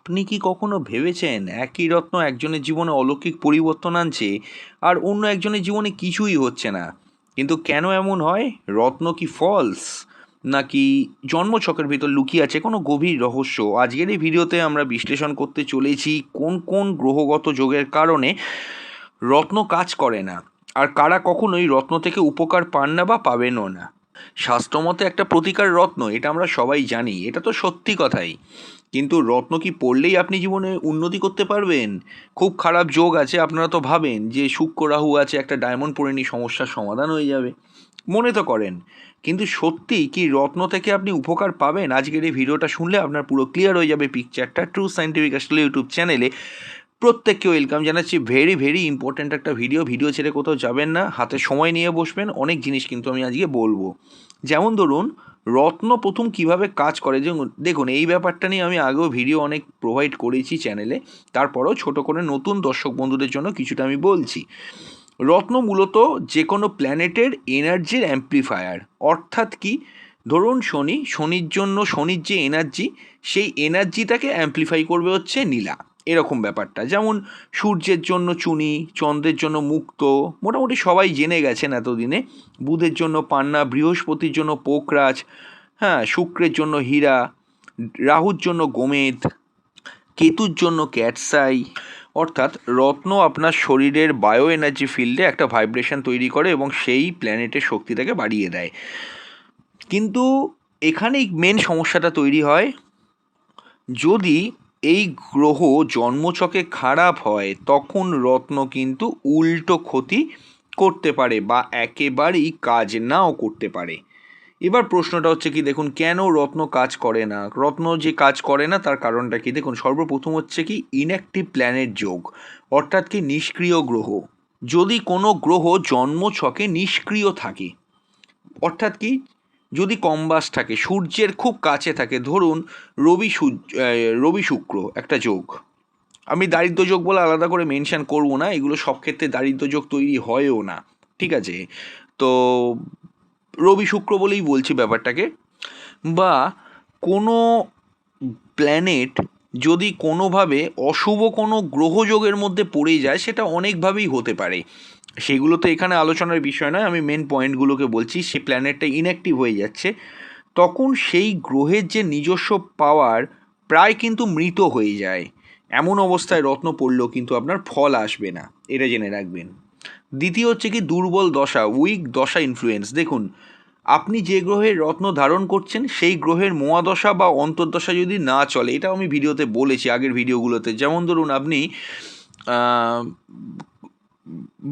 আপনি কি কখনো ভেবেছেন একই রত্ন একজনের জীবনে অলৌকিক পরিবর্তন আনছে আর অন্য একজনের জীবনে কিছুই হচ্ছে না? কিন্তু কেন এমন হয়? রত্ন কি ফলস, নাকি জন্মছকের ভিতর লুকিয়ে আছে কোনো গভীর রহস্য? আজকের এই ভিডিওতে আমরা বিশ্লেষণ করতে চলেছি কোন কোন গ্রহগত যোগের কারণে রত্ন কাজ করে না, আর কারা কখনোই রত্ন থেকে উপকার পান না বা পাবেনও না। শাস্ত্রমতে একটা প্রতিকার রত্ন, এটা আমরা সবাই জানি, এটা তো সত্যি কথাই। কিন্তু রত্ন কি পড়লেই আপনি জীবনে উন্নতি করতে পারবেন? খুব খারাপ যোগ আছে, আপনারা তো ভাবেন যে শুক্র রাহু আছে, একটা ডায়মন্ড পরে নিয়ে সমস্যার সমাধান হয়ে যাবে, মনে তো করেন। কিন্তু সত্যি কি রত্ন থেকে আপনি উপকার পাবেন? আজকের এই ভিডিওটা শুনলে আপনার পুরো ক্লিয়ার হয়ে যাবে পিকচারটা। ট্রু সায়েন্টিফিক আসলে ইউটিউব চ্যানেলে প্রত্যেককে ওয়েলকাম জানাচ্ছি। ভেরি ভেরি ইম্পর্ট্যান্ট একটা ভিডিও ছেড়ে কোথাও যাবেন না, হাতে সময় নিয়ে বসবেন। অনেক জিনিস কিন্তু আমি আজকে বলবো। যেমন ধরুন, রত্ন প্রথম কিভাবে কাজ করে। যেমন দেখুন, এই ব্যাপারটা নিয়ে আমি আগেও ভিডিও অনেক প্রোভাইড করেছি চ্যানেলে, তারপরেও ছোট করে নতুন দর্শক বন্ধুদের জন্য কিছুটা আমি বলছি। রত্ন মূলত যে কোনো প্ল্যানেটের এনার্জির অ্যাম্প্লিফায়ার। অর্থাৎ কি, ধরুন শনির জন্য শনির যে এনার্জি, সেই এনার্জিটাকে অ্যাম্প্লিফাই করবে হচ্ছে নীলা, এরকম ব্যাপারটা। যেমন সূর্যের জন্য চুনি, চন্দ্রের জন্য মুক্ত, মোটামুটি সবাই জেনে গেছেন এতদিনে। বুধের জন্য পান্না, বৃহস্পতির জন্য পোকরাজ, হ্যাঁ, শুক্রের জন্য হীরা, রাহুর জন্য গোমেদ, কেতুর জন্য ক্যাটসাই। অর্থাৎ রত্ন আপনার শরীরের বায়ো এনার্জি ফিল্ডে একটা ভাইব্রেশন তৈরি করে এবং সেই প্ল্যানেটের শক্তিটাকে বাড়িয়ে দেয়। কিন্তু এখানেই মেন সমস্যাটা তৈরি হয়, যদি এই গ্রহ জন্মছকে খারাপ হয় তখন রত্ন কিন্তু উল্টো ক্ষতি করতে পারে বা একেবারেই কাজ নাও করতে পারে। এবার প্রশ্নটা হচ্ছে কি, দেখুন কেন রত্ন কাজ করে না। রত্ন যে কাজ করে না তার কারণটা কি, দেখুন সর্বপ্রথম হচ্ছে কি ইনঅ্যাক্টিভ প্ল্যানেট যোগ, অর্থাৎ কি নিষ্ক্রিয় গ্রহ। যদি কোনো গ্রহ জন্মছকে নিষ্ক্রিয় থাকে, অর্থাৎ কি, যদি কম্বাস থাকে, সূর্যের খুব কাছে থাকে, ধরুন রবি শুক্র একটা যোগ, আমি দারিদ্র যোগ বলে আলাদা করে মেনশন করব না, এগুলো সব ক্ষেত্রে দারিদ্র যোগ তৈরি হয়ও না, ঠিক আছে? তো রবি শুক্র বলেই বলছি ব্যাপারটাকে। বা কোনো প্ল্যানেট যদি কোনোভাবে অশুভ কোনো গ্রহযোগের মধ্যে পড়ে যায়, সেটা অনেকভাবেই হতে পারে, সেগুলো তো এখানে আলোচনার বিষয় নয়, আমি মেন পয়েন্টগুলোকে বলছি। সে প্ল্যানেটটা ইনঅ্যাক্টিভ হয়ে যাচ্ছে, তখন সেই গ্রহের যে নিজস্ব পাওয়ার প্রায় কিন্তু মৃত হয়ে যায়। এমন অবস্থায় রত্ন পড়লেও কিন্তু আপনার ফল আসবে না, এটা জেনে রাখবেন। দ্বিতীয় হচ্ছে কি দুর্বল দশা, উইক দশা ইনফ্লুয়েন্স। দেখুন, আপনি যে গ্রহের রত্ন ধারণ করছেন সেই গ্রহের মহাদশা বা অন্তর্দশা যদি না চলে, এটা আমি ভিডিওতে বলেছি আগের ভিডিওগুলোতে। যেমন ধরুন, আপনি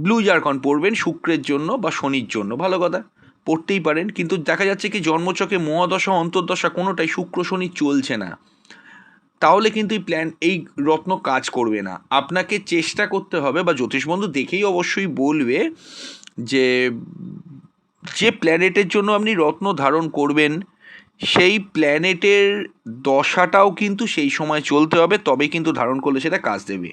ব্লু জারকন পড়বেন শুক্রের জন্য বা শনির জন্য, ভালো কথা, পড়তেই পারেন, কিন্তু দেখা যাচ্ছে কি জন্মছকে মহাদশা অন্তর্দশা কোনোটাই শুক্র শনি চলছে না, তাহলে কিন্তু এই রত্ন কাজ করবে না। আপনাকে চেষ্টা করতে হবে, বা জ্যোতিষবন্ধু দেখেই অবশ্যই বলবে যে যে প্ল্যানেটের জন্য আপনি রত্ন ধারণ করবেন সেই প্ল্যানেটের দশাটাও কিন্তু সেই সময় চলতে হবে, তবে কিন্তু ধারণ করলে সেটা কাজ দেবে।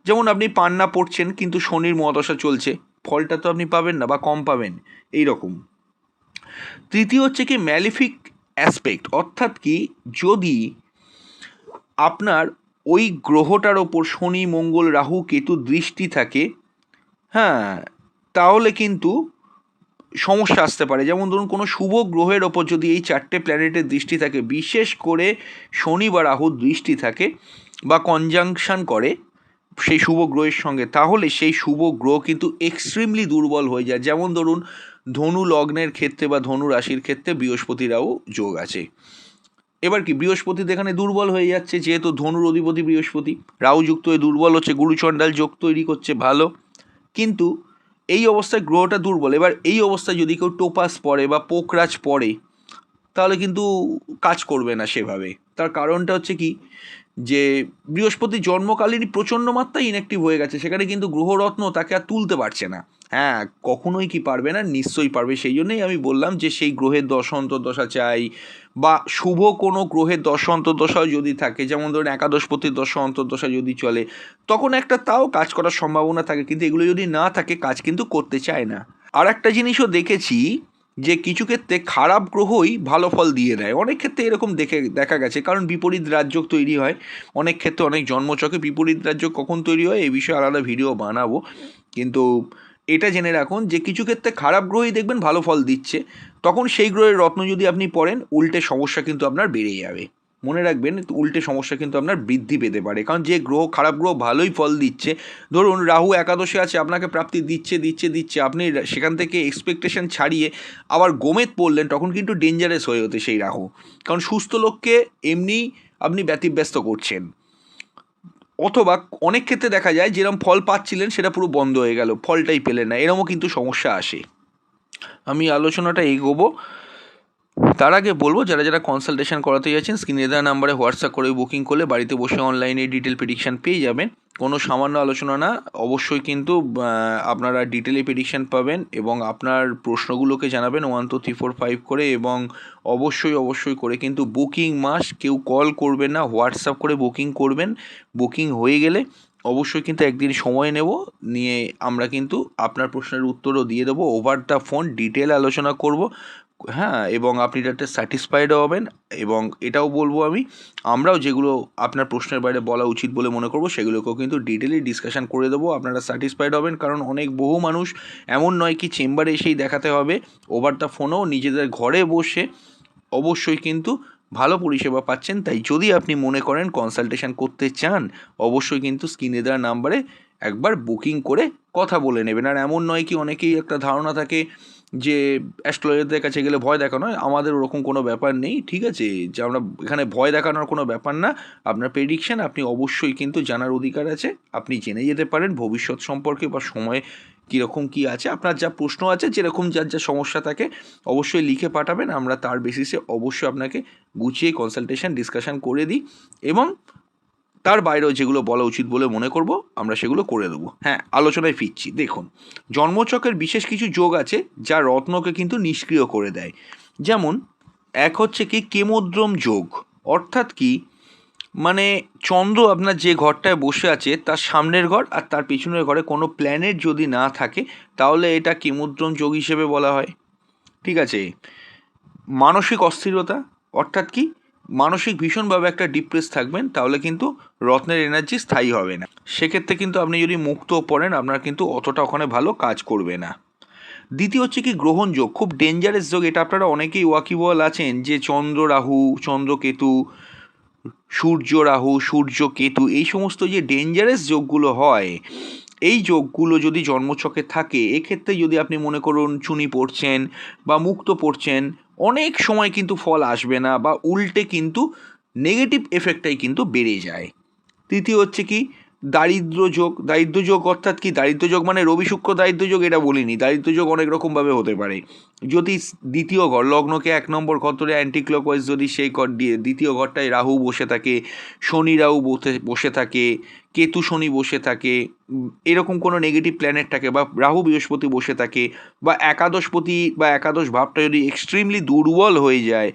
যেমন আপনি পান্না পড়ছেন কিন্তু শনির মহাদশা চলছে, ফলটা তো আপনি পাবেন না বা কম পাবেন, এই রকম। তৃতীয় হচ্ছে কি ম্যালিফিক অ্যাসপেক্ট, অর্থাৎ কি যদি আপনার ওই গ্রহটার ওপর শনি মঙ্গল রাহু কেতু দৃষ্টি থাকে, হ্যাঁ, তাহলে কিন্তু সমস্যা আসতে পারে। যেমন ধরুন, কোনো শুভ গ্রহের ওপর যদি এই চারটে প্ল্যানেটের দৃষ্টি থাকে, বিশেষ করে শনি বা রাহুর দৃষ্টি থাকে বা কনজাংশন করে সেই শুভ গ্রহের সঙ্গে, তাহলে সেই শুভ গ্রহ কিন্তু এক্সট্রিমলি দুর্বল হয়ে যায়। যেমন ধরুন, ধনু লগ্নের ক্ষেত্রে বা ধনু রাশির ক্ষেত্রে বৃহস্পতি রাহু যোগ আছে। এবার কি বৃহস্পতি এখানে দুর্বল হয়ে যাচ্ছে, যেহেতু ধনুর অধিপতি বৃহস্পতি, রাহু যুক্ত হয়ে দুর্বল হচ্ছে, গুরুচণ্ডাল যোগ তৈরি করছে, ভালো। কিন্তু এই অবস্থায় গ্রহটা দুর্বল। এবার এই অবস্থায় যদি কেউ টোপাস পড়ে বা পোকরাজ পড়ে, তাহলে কিন্তু কাজ করবে না সেভাবে। তার কারণটা হচ্ছে কি, যে বৃহস্পতি জন্মকালীনই প্রচণ্ড মাত্রায় ইনঅ্যাক্টিভ হয়ে গেছে, সেখানে কিন্তু গ্রহরত্ন তাকে আর তুলতে পারছে না। হ্যাঁ, কখনোই কি পারবে না, নিশ্চয়ই পারবে। সেই জন্যই আমি বললাম যে সেই গ্রহের দশা অন্তর্দশা চাই, বা শুভ কোনো গ্রহের দশা অন্তর্দশাও যদি থাকে, যেমন ধরুন একাদশপতির দশা অন্তর্দশা যদি চলে, তখন একটা তাও কাজ করার সম্ভাবনা থাকে। কিন্তু এগুলো যদি না থাকে, কাজ কিন্তু করতে চায় না। আর একটা জিনিসও দেখেছি, যে কিছু ক্ষেত্রে খারাপ গ্রহই ভালো ফল দিয়ে দেয়। অনেক ক্ষেত্রে এরকম দেখা গেছে, কারণ বিপরীত রাজযোগ তৈরি হয় অনেক ক্ষেত্রে, অনেক জন্মচকে বিপরীত রাজযোগ কখন তৈরি হয় এই বিষয়ে আলাদা ভিডিও বানাবো। কিন্তু এটা জেনে রাখুন যে কিছু ক্ষেত্রে খারাপ গ্রহই দেখবেন ভালো ফল দিচ্ছে, তখন সেই গ্রহের রত্ন যদি আপনি পড়েন উল্টে সমস্যা কিন্তু আপনার বেড়ে যাবে। মনে রাখবেন উল্টে সমস্যা কিন্তু আপনার বৃদ্ধি পেতে পারে, কারণ যে গ্রহ, খারাপ গ্রহ ভালোই ফল দিচ্ছে, ধরুন রাহু একাদশে আছে, আপনাকে প্রাপ্তি দিচ্ছে দিচ্ছে দিচ্ছে, আপনি সেখান থেকে এক্সপেকটেশন ছাড়িয়ে আবার গোমেদ পড়লেন, তখন কিন্তু ডেঞ্জারাস হয়ে হতে সেই রাহু, কারণ সুস্থ লোককে এমনি আপনি ব্যতিব্যস্ত করছেন। অথবা অনেক ক্ষেত্রে দেখা যায় যেরকম ফল পাচ্ছিলেন সেটা পুরো বন্ধ হয়ে গেল, ফলটাই পেলেন না, এরকমও কিন্তু সমস্যা আসে। আমি আলোচনাটা এগোবো তার আগে বলবো, যারা যারা কনসালটেশন করাতে যাচ্ছেন স্ক্রিনে দেওয়া নাম্বারে হোয়াটসঅ্যাপ করে বুকিং করলে বাড়িতে বসে অনলাইনে ডিটেল প্রেডিকশান পেয়ে যাবেন। কোনো সামান্য আলোচনা না, অবশ্যই কিন্তু আপনারা ডিটেলে প্রেডিকশান পাবেন এবং আপনার প্রশ্নগুলোকে জানাবেন 1 2 3 4 5 করে, এবং অবশ্যই করে কিন্তু বুকিং মাস্ট, কেউ কল করবেন না, হোয়াটসঅ্যাপ করে বুকিং করবেন। বুকিং হয়ে গেলে অবশ্যই কিন্তু একদিন সময় নেব, নিয়ে আমরা কিন্তু আপনার প্রশ্নের উত্তরও দিয়ে দেবো, ওভার দ্য ফোন ডিটেল আলোচনা করব। হ্যাঁ, এবং আপনি যাতে স্যাটিসফাইডও হবেন, এবং এটাও বলবো আমরাও যেগুলো আপনার প্রশ্নের বাইরে বলা উচিত বলে মনে করবো সেগুলোকেও কিন্তু ডিটেলি ডিসকাশন করে দেবো, আপনারা স্যাটিসফাইড হবেন। কারণ বহু মানুষ এমন নয় কি চেম্বারে এসেই দেখাতে হবে, ওভার দ্য ফোনেও নিজেদের ঘরে বসে অবশ্যই কিন্তু ভালো পরিষেবা পাচ্ছেন। তাই যদি আপনি মনে করেন কনসালটেশন করতে চান, অবশ্যই কিন্তু স্ক্রিনে দেওয়া নাম্বারে একবার বুকিং করে কথা বলে নেবেন। আর এমন নয় কি, অনেকেই একটা ধারণা থাকে যে অ্যাস্ট্রোলজারদের কাছে গেলে ভয় দেখানো হয়, আমাদের ওরকম কোনো ব্যাপার নেই, ঠিক আছে? যে আমরা এখানে ভয় দেখানোর কোনো ব্যাপার না। আপনার প্রেডিকশান আপনি অবশ্যই কিন্তু জানার অধিকার আছে, আপনি জেনে যেতে পারেন ভবিষ্যৎ সম্পর্কে বা সময় কীরকম কী আছে, আপনার যা প্রশ্ন আছে, যেরকম যার যা সমস্যা থাকে অবশ্যই লিখে পাঠাবেন, আমরা তার বেসিসে অবশ্যই আপনাকে গুছিয়ে কনসালটেশন ডিসকাশন করে দিই, এবং তার বাইরেও যেগুলো বলা উচিত বলে মনে করব আমরা সেগুলো করে দেবো। হ্যাঁ, আলোচনায় ফিরছি। দেখুন, জন্মচক্রের বিশেষ কিছু যোগ আছে যা রত্নকে কিন্তু নিষ্ক্রিয় করে দেয়। যেমন এক হচ্ছে কি কেমোদ্রম যোগ, অর্থাৎ কি মানে চন্দ্র আপনার যে ঘরটায় বসে আছে তার সামনের ঘর আর তার পেছনের ঘরে কোনো প্ল্যানেট যদি না থাকে তাহলে এটা কেমোদ্রম যোগ হিসেবে বলা হয়, ঠিক আছে? মানসিক অস্থিরতা, অর্থাৎ কি মানসিক ভীষণভাবে একটা ডিপ্রেস থাকবেন, তাহলে কিন্তু রত্নের এনার্জি স্থায়ী হবে না। সেক্ষেত্রে কিন্তু আপনি যদি মুক্ত পড়েন আপনার কিন্তু অতটা ওখানে ভালো কাজ করবে না। দ্বিতীয় হচ্ছে কি গ্রহণ যোগ, খুব ডেঞ্জারাস যোগ, এটা আপনারা অনেকেই ওয়াকিবল আছেন যে চন্দ্র রাহু, চন্দ্র কেতু, সূর্য রাহু, সূর্য কেতু, এই সমস্ত যে ডেঞ্জারাস যোগগুলো হয়, এই যোগগুলো যদি জন্মছকে থাকে, এক্ষেত্রে যদি আপনি মনে করুন চুনি পড়ছেন বা মুক্ত পড়ছেন, অনেক সময় কিন্তু ফল আসবে না, বা উল্টে কিন্তু নেগেটিভ এফেক্টটাই কিন্তু বেড়ে যায়। তৃতীয় হচ্ছে কি দারিদ্র যোগ, দারিদ্র যোগ অর্থাৎ কি, দারিদ্র যোগ মানে রবি শুক্র দারিদ্র যোগ এটা বলিনি, দারিদ্র যোগ অনেক রকমভাবে হতে পারে। যদি দ্বিতীয় ঘর, লগ্নকে 1 নম্বর ঘর ধরে অ্যান্টি ক্লকওয়াইজ যদি সেই ঘর দিয়ে দ্বিতীয় ঘরটায় রাহু বসে থাকে, শনি রাহু বসে থাকে, কেতু শনি বসে থাকে, এরকম কোনো নেগেটিভ প্ল্যানেট থাকে, বা রাহু বৃহস্পতি বসে থাকে, বা একাদশপতি বা একাদশ ভাবটা যদি এক্সট্রিমলি দুর্বল হয়ে যায়,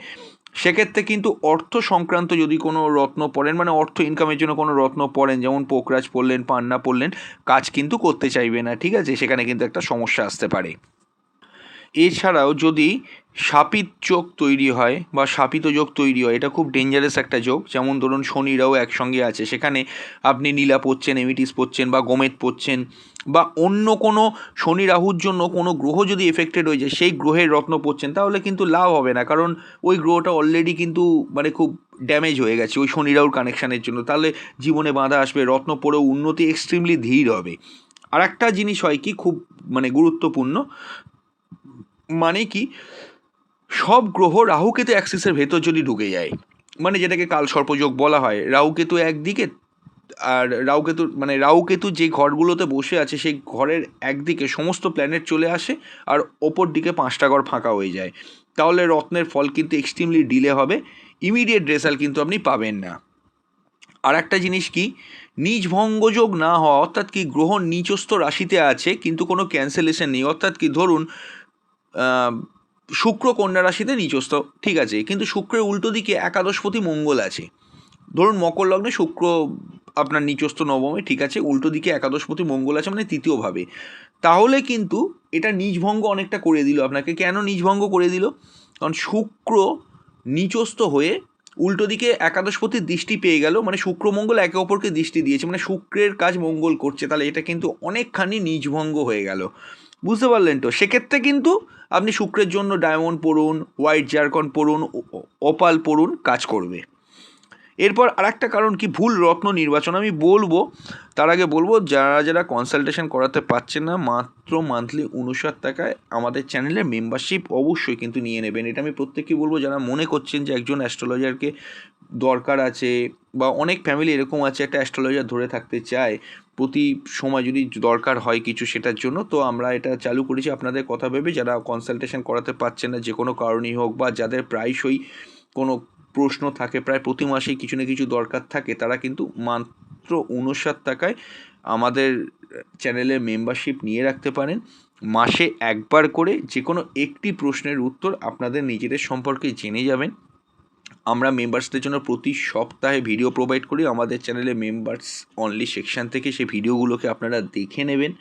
সেক্ষেত্রে কিন্তু অর্থ সংক্রান্ত যদি কোনো রত্ন পড়েন, মানে অর্থ ইনকামের জন্য কোনো রত্ন পড়েন, যেমন পোকরাজ পড়লেন, পান্না পড়লেন, কাজ কিন্তু করতে চাইবে না, ঠিক আছে? সেখানে কিন্তু একটা সমস্যা আসতে পারে। এছাড়াও যদি শাপিত যোগ তৈরি হয় বা শাপিত যোগ তৈরি হয়, এটা খুব ডেঞ্জারাস একটা যোগ। যেমন ধরুন শনিরাও একসঙ্গে আছে, সেখানে আপনি নীলা পড়ছেন, এমিটিস পড়ছেন বা গোমেদ পড়ছেন, বা অন্য কোনো শনি রাহুর জন্য কোনো গ্রহ যদি এফেক্টেড হয়ে যায় সেই গ্রহের রত্ন পড়ছেন, তাহলে কিন্তু লাভ হবে না, কারণ ওই গ্রহটা অলরেডি কিন্তু মানে খুব ড্যামেজ হয়ে গেছে ওই শনি রাহুর কানেকশানের জন্য, তাহলে জীবনে বাধা আসবে, রত্ন পড়েও উন্নতি এক্সট্রিমলি ধীর হবে। আর একটা জিনিস হয় কি খুব মানে গুরুত্বপূর্ণ, মানে কি সব গ্রহ রাহুকেতু অ্যাক্সিসের ভেতর যদি ঢুকে যায়, মানে যেটাকে কাল সর্পযোগ বলা হয়, রাহুকেতু একদিকে, আর রাহুকেতু যে ঘরগুলোতে বসে আছে সেই ঘরের একদিকে সমস্ত প্ল্যানেট চলে আসে, আর ওপর দিকে 5টা ঘর ফাঁকা হয়ে যায়, তাহলে রত্নের ফল কিন্তু এক্সট্রিমলি ডিলে হবে, ইমিডিয়েট রেজাল্ট কিন্তু আপনি পাবেন না। আর একটা জিনিস কি, নিজ ভঙ্গযোগ না হওয়া, অর্থাৎ কি গ্রহ নিচস্থ রাশিতে আছে কিন্তু কোনো ক্যান্সেলেশন নেই, অর্থাৎ কি ধরুন শুক্র কন্যা রাশিতে নিচস্থ, ঠিক আছে, কিন্তু শুক্রের উল্টো দিকে একাদশপতি মঙ্গল আছে, ধরুন মকর লগ্নে শুক্র আপনার নিচস্থ নবমে, ঠিক আছে, উল্টো দিকে একাদশপতি মঙ্গল আছে মানে তৃতীয়ভাবে, তাহলে কিন্তু এটা নীচভঙ্গ অনেকটা করে দিল আপনাকে। কেন নীচভঙ্গ করে দিল? কারণ শুক্র নিচস্থ হয়ে উল্টো দিকে একাদশপতির দৃষ্টি পেয়ে গেল, মানে শুক্র মঙ্গল একে অপরকে দৃষ্টি দিয়েছে, মানে শুক্রের কাজ মঙ্গল করছে, তাহলে এটা কিন্তু অনেকখানি নীচভঙ্গ হয়ে গেল। বুঝতে পারলেন তো? সেক্ষেত্রে কিন্তু আপনি শুক্রের জন্য ডায়মন্ড পড়ুন, হোয়াইট জারকন পড়ুন, ওপাল পড়ুন, কাজ করবে। এরপর আরেকটা কারণ কি, ভুল রত্ন নির্বাচন। আমি বলবো, তার আগে বলবো, যারা যারা কনসালটেশন করাতে পারছেন না, মাত্র মান্থলি 59 টাকায় আমাদের চ্যানেলে মেম্বারশিপ অবশ্যই কিন্তু নিয়ে নেবেন। এটা আমি প্রত্যেককেই বলবো, যারা মনে করছেন যে একজন অ্যাস্ট্রোলজারকে দরকার আছে, বা অনেক ফ্যামিলি এরকম আছে একটা অ্যাস্ট্রোলজার ধরে থাকতে চায়, প্রতি সময় যদি দরকার হয় কিছু সেটার জন্য, তো আমরা এটা চালু করেছি আপনাদের কথা ভেবে। যারা কনসালটেশন করাতে পারছেন না যে কোনো কারণেই হোক, বা যাদের প্রায়শই কোনো প্রশ্ন থাকে, প্রায় প্রতি মাসেই কিছু না কিছু দরকার থাকে, তারা কিন্তু মাত্র 59 টাকায় আমাদের চ্যানেলে মেম্বারশিপ নিয়ে রাখতে পারেন। মাসে একবার করে যে কোনো একটি প্রশ্নের উত্তর আপনাদের নিজেদের সম্পর্কে জেনে যাবেন। আমরা মেম্বার্সদের জন্য প্রতি সপ্তাহে ভিডিও প্রোভাইড করি আমাদের চ্যানেলে মেম্বার্স অনলি সেকশন থেকে। সেই ভিডিওগুলোকে আপনারা দেখে নেবেন,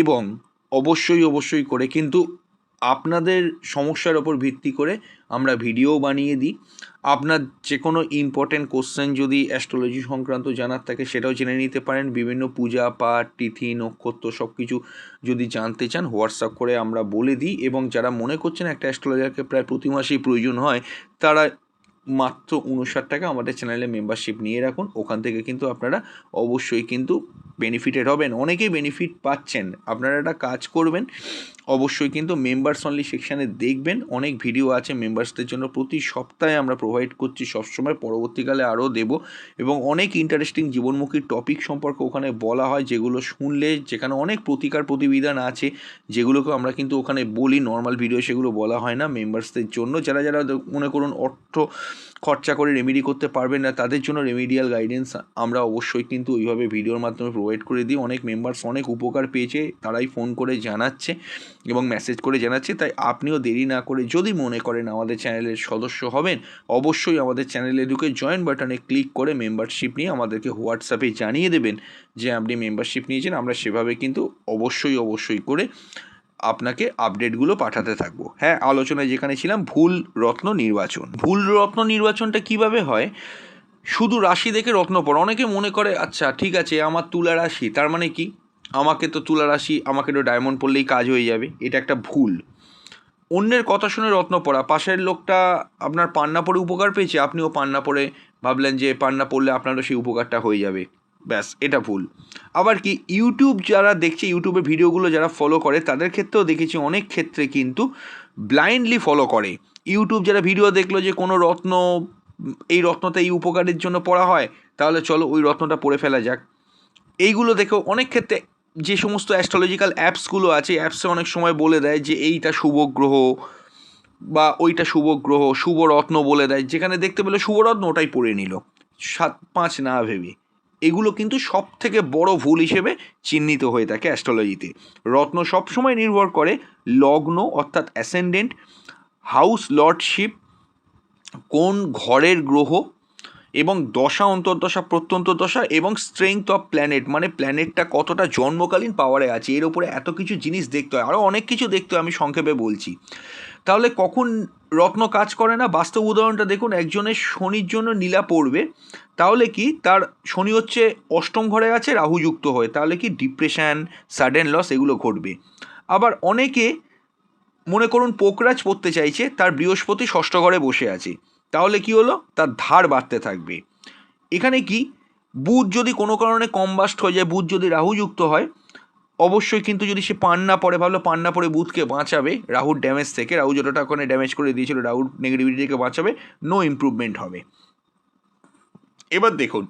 এবং অবশ্যই করে কিন্তু আপনাদের সমস্যার ওপর ভিত্তি করে আমরা ভিডিও বানিয়ে দিই। আপনার যে কোনো ইম্পর্টেন্ট কোশ্চেন যদি অ্যাস্ট্রোলজি সংক্রান্ত জানার থাকে সেটাও জেনে নিতে পারেন। বিভিন্ন পূজা পাঠ, তিথি, নক্ষত্র সব কিছু যদি জানতে চান হোয়াটসঅ্যাপ করে আমরা বলে দিই। এবং যারা মনে করছেন একটা অ্যাস্ট্রোলজারকে প্রায় প্রতি মাসেই প্রয়োজন হয়, তারা মাত্র 59 টাকা আমাদের চ্যানেলে মেম্বারশিপ নিয়ে রাখুন। ওখান থেকে কিন্তু আপনারা অবশ্যই কিন্তু বেনিফিটেড হবেন, অনেকেই বেনিফিট পাচ্ছেন। আপনারা একটা কাজ করবেন, অবশ্যই কিন্তু মেম্বার্স অনলি সেকশানে দেখবেন, অনেক ভিডিও আছে মেম্বার্সদের জন্য, প্রতি সপ্তাহে আমরা প্রোভাইড করছি সবসময়, পরবর্তীকালে আরও দেব। এবং অনেক ইন্টারেস্টিং জীবনমুখী টপিক সম্পর্কে ওখানে বলা হয়, যেগুলো শুনলে, যেখানে অনেক প্রতিকার প্রতিবিধান আছে, যেগুলোকে আমরা কিন্তু ওখানে বলি, নর্মাল ভিডিও সেগুলো বলা হয় না। মেম্বার্সদের জন্য, যারা যারা মনে করুন অর্থ খরচা করে রেমেডি করতে পারবেন না, তাদের জন্য রেমিডিয়াল গাইডেন্স আমরা অবশ্যই কিন্তু ওইভাবে ভিডিওর মাধ্যমে প্রোভাইড করে দিই। অনেক মেম্বার্স অনেক উপকার পেয়েছে, তারাই ফোন করে জানাচ্ছে এবং মেসেজ করে জানাচ্ছে। তাই আপনিও দেরি না করে যদি মনে করেন আমাদের চ্যানেলের সদস্য হবেন, অবশ্যই আমাদের চ্যানেলে ঢুকে জয়েন বাটনে ক্লিক করে মেম্বারশিপ নিয়ে আমাদেরকে হোয়াটসঅ্যাপে জানিয়ে দেবেন যে আপনি মেম্বারশিপ নিয়েছেন। আমরা সেভাবে কিন্তু অবশ্যই করে আপনাকে আপডেটগুলো পাঠাতে থাকবো। হ্যাঁ, আলোচনায় যেখানে ছিলাম, ভুল রত্ন নির্বাচন। ভুল রত্ন নির্বাচনটা কিভাবে হয়? শুধু রাশি দেখে রত্ন পড়া। অনেকে মনে করে আচ্ছা ঠিক আছে, আমার তুলা রাশি, তার মানে কি আমাকে তো তুলা রাশি, আমাকে তো ডায়মন্ড পড়লেই কাজ হয়ে যাবে। এটা একটা ভুল। অন্যের কথা শুনে রত্ন পড়া। পাশের লোকটা আপনার পান্না পড়ে উপকার পেয়েছে, আপনিও পান্না পড়ে ভাবলেন যে পান্না পড়লে আপনারও সেই উপকারটা হয়ে যাবে, ব্যাস, এটা ভুল। আবার কি, ইউটিউব যারা দেখছে, ইউটিউবে ভিডিওগুলো যারা ফলো করে, তাদের ক্ষেত্রেও দেখেছি অনেক ক্ষেত্রে কিন্তু ব্লাইন্ডলি ফলো করে। ইউটিউব যারা ভিডিও দেখলো যে কোনো রত্ন, এই রত্নটা এই উপকারের জন্য পড়া হয়, তাহলে চলো ওই রত্নটা পড়ে ফেলা যাক। এইগুলো দেখেও অনেক ক্ষেত্রে যে সমস্ত অ্যাস্ট্রোলজিক্যাল অ্যাপসগুলো আছে, অ্যাপসে অনেক সময় বলে দেয় যে এইটা শুভ গ্রহ বা ওইটা শুভ গ্রহ, শুভ রত্ন বলে দেয়, যেখানে দেখতে পেলে শুভ রত্ন ওটাই পড়ে নিল 7-5 না ভেবে। এগুলো কিন্তু সব থেকে বড় ভুল হিসেবে চিহ্নিত হয়ে থাকে অ্যাস্ট্রোলজিতে। রত্ন সবসময় নির্ভর করে লগ্ন অর্থাৎ অ্যাসেন্ডেন্ট, হাউস লর্ডশিপ, কোন ঘরের গ্রহ, এবং দশা, অন্তর্দশা, প্রত্যন্তদশা, এবং স্ট্রেংথ অফ প্ল্যানেট, মানে প্ল্যানেটটা কতটা জন্মকালীন পাওয়ারে আছে, এর ওপরে এত কিছু জিনিস দেখতে হয়, আরও অনেক কিছু দেখতে হয়, আমি সংক্ষেপে বলছি। তাহলে কখন রত্ন কাজ করে না? বাস্তব উদাহরণটা দেখুন, একজনের শনির জন্য নীলা পড়বে, তাহলে কি তার শনি হচ্ছে অষ্টম ঘরে আছে রাহুযুক্ত হয়ে, তাহলে কি ডিপ্রেশন, সাডেন লস এগুলো ঘটবে। আবার অনেকে মনে করুন পোকরাজ পড়তে চাইছে, তার বৃহস্পতি ষষ্ঠ ঘরে বসে আছে, তাহলে কি হলো, তার ধার বাড়তে থাকবে। এখানে কি, বুধ যদি কোনো কারণে কম্বাস্ট হয়ে যায়, বুধ যদি রাহুযুক্ত হয়, অবশ্যই কিন্তু যদি সে পান্না পড়ে, ভাবলো পান্না পড়ে বুধকে বাঁচাবে রাহুর ড্যামেজ থেকে, রাহু যতটা ওখানে ড্যামেজ করে দিয়েছিল রাহুর নেগেটিভিটি থেকে বাঁচাবে, নো ইমপ্রুভমেন্ট হবে। এবার দেখুন,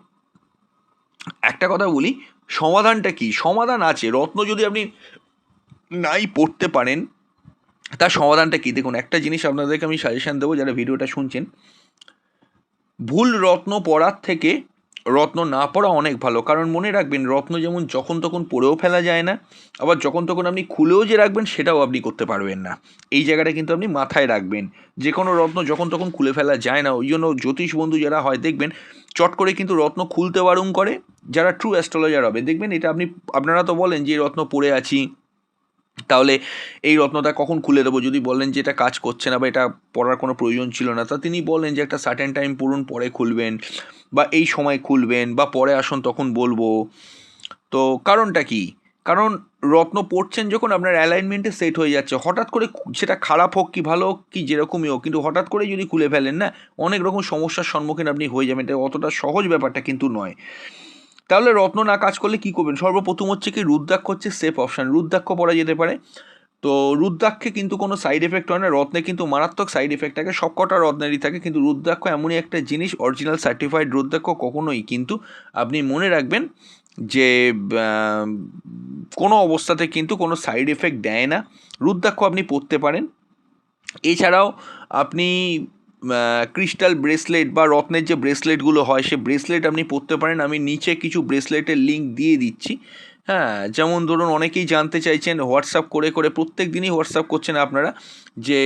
একটা কথা বলি, সমাধানটা কি? সমাধান আছে। রত্ন যদি আপনি নাই পড়তে পারেন, তার সমাধানটা কি? দেখুন, একটা জিনিস আপনাদেরকে আমি সাজেশান দেবো, যারা ভিডিওটা শুনছেন, ভুল রত্ন পড়ার থেকে রত্ন না পড়া অনেক ভালো। কারণ মনে রাখবেন, রত্ন যেমন যখন তখন পড়েও ফেলা যায় না, আবার যখন তখন আপনি খুলেও যে রাখবেন সেটাও আপনি করতে পারবেন না। এই জায়গাটা কিন্তু আপনি মাথায় রাখবেন, যে কোনো রত্ন যখন তখন খুলে ফেলা যায় না। ওই জন্য জ্যোতিষ বন্ধু যারা হয় দেখবেন চট করে কিন্তু রত্ন খুলতে বারণ করে। যারা ট্রু অ্যাস্ট্রোলজার হবে দেখবেন, এটা আপনারা তো বলেন যে রত্ন পড়ে আছি, তাহলে এই রত্নটা কখন খুলে দেবো, যদি বলেন যে এটা কাজ করছে না বা এটা পড়ার কোনো প্রয়োজন ছিল না, তা তিনি বলেন যে একটা সার্টেন টাইম পড়ুন, পরে খুলবেন, বা এই সময় খুলবেন, বা পরে আসুন তখন বলবো। তো কারণটা কি? কারণ রত্ন পড়ছেন যখন আপনার অ্যালাইনমেন্টে সেট হয়ে যাচ্ছে, হঠাৎ করে সেটা খারাপ হোক কি ভালো হোক কি যেরকমই হোক, কিন্তু হঠাৎ করে যদি খুলে ফেলেন না, অনেক রকম সমস্যার সম্মুখীন আপনি হয়ে যাবেন। এটা অতটা সহজ ব্যাপারটা কিন্তু নয়। তাহলে রত্ন না কাজ করলে কি করবেন? সর্বপ্রথম হচ্ছে কি, রুদ্রাক্ষ হচ্ছে সেফ অপশান, রুদ্রাক্ষ পরা যেতে পারে। তো রুদ্রাক্ষে কিন্তু কোনো সাইড এফেক্ট হয় না, রত্নে কিন্তু মারাত্মক সাইড এফেক্ট থাকে, সবকটা রত্নেরই থাকে, কিন্তু রুদ্রাক্ষ এমনই একটা জিনিস, অরিজিনাল সার্টিফাইড রুদ্রাক্ষ কখনোই কিন্তু আপনি মনে রাখবেন যে আহ, কোনো অবস্থাতে কিন্তু কোনো সাইড এফেক্ট দেয় না। রুদ্রাক্ষ আপনি পরতে পারেন। এছাড়াও আপনি ক্রিস্টাল ব্রেসলেট বা রত্নের যে ব্রেসলেটগুলো হয়, সে ব্রেসলেট আপনি পরতে পারেন। আমি নিচে কিছু ব্রেসলেটের লিঙ্ক দিয়ে দিচ্ছি। হ্যাঁ, যেমন ধরুন অনেকেই জানতে চাইছেন হোয়াটসঅ্যাপ করে করে, প্রত্যেক দিনই হোয়াটসঅ্যাপ করছেন আপনারা, যে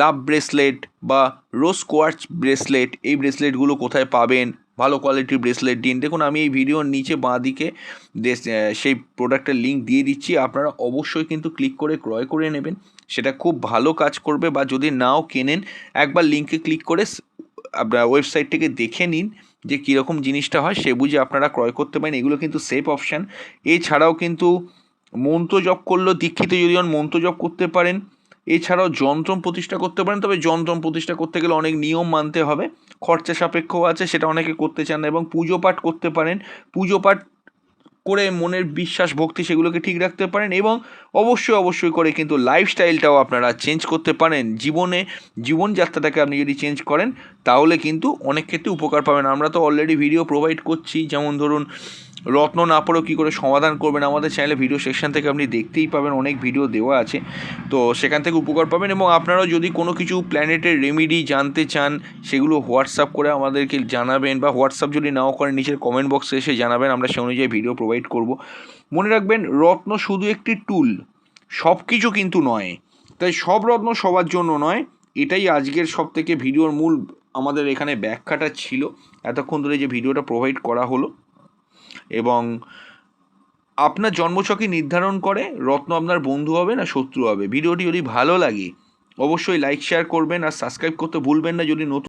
লাভ ব্রেসলেট বা রোজ কোয়ার্টজ ব্রেসলেট, এই ব্রেসলেটগুলো কোথায় পাবেন, ভালো কোয়ালিটির ব্রেসলেট দিন। দেখুন আমি এই ভিডিওর নিচে বাঁ দিকে সেই প্রোডাক্টের লিঙ্ক দিয়ে দিচ্ছি, আপনারা অবশ্যই কিন্তু ক্লিক করে ক্রয় করে নেবেন, সেটা খুব ভালো কাজ করবে। বা যদি নাও কেনেন, একবার লিঙ্কে ক্লিক করে আপনার ওয়েবসাইট থেকে দেখে নিন যে কীরকম জিনিসটা হয়, সে বুঝে আপনারা ক্রয় করতে পারেন। এগুলো কিন্তু সেফ অপশান। এছাড়াও কিন্তু মন্ত্র জপ করলেও, দীক্ষিত যদি হন মন্ত্র জপ করতে পারেন। এছাড়াও যন্ত্রম প্রতিষ্ঠা করতে পারেন, তবে যন্ত্রম প্রতিষ্ঠা করতে গেলে অনেক নিয়ম মানতে হবে, খরচা সাপেক্ষও আছে, সেটা অনেকে করতে চান না। এবং পুজো পাঠ করতে পারেন, পুজো পাঠ করে মনের বিশ্বাস ভক্তি সেগুলোকে ঠিক রাখতে পারেন। এবং অবশ্যই অবশ্যই করে কিন্তু লাইফস্টাইলটাও আপনারা চেঞ্জ করতে পারেন। জীবনযাত্রাটাকে আপনি যদি চেঞ্জ করেন, তাহলে কিন্তু অনেক ক্ষেত্রে উপকার পাবেন। আমরা তো অলরেডি ভিডিও প্রোভাইড করছি, যেমন ধরুন রত্ন না পড়েও কী করে সমাধান করবেন, আমাদের চ্যানেলে ভিডিও সেকশন থেকে আপনি দেখতেই পাবেন, অনেক ভিডিও দেওয়া আছে, তো সেখান থেকে উপকার পাবেন। এবং আপনারাও যদি কোনো কিছু প্ল্যানেটের রেমেডি জানতে চান, সেগুলো হোয়াটসঅ্যাপ করে আমাদেরকে জানাবেন, বা হোয়াটসঅ্যাপ যদি নাও করেন নিচের কমেন্ট বক্সে এসে জানাবেন, আমরা সে অনুযায়ী ভিডিও প্রোভাইড করব। মনে রাখবেন, রত্ন শুধু একটি টুল, সব কিছু কিন্তু নয়। তাই সব রত্ন সবার জন্য নয়, এটাই আজকের সব থেকে ভিডিওর মূল আমাদের এখানে ব্যাখ্যাটা ছিল, এতক্ষণ ধরে যে ভিডিওটা প্রোভাইড করা হলো। এবং আপনার জন্মছকই নির্ধারণ করে রত্ন আপনার বন্ধু হবে না শত্রু হবে। ভিডিওটি যদি ভালো লাগে অবশ্যই লাইক শেয়ার করবেন, আর সাবস্ক্রাইব করতে ভুলবেন না যদি নতুন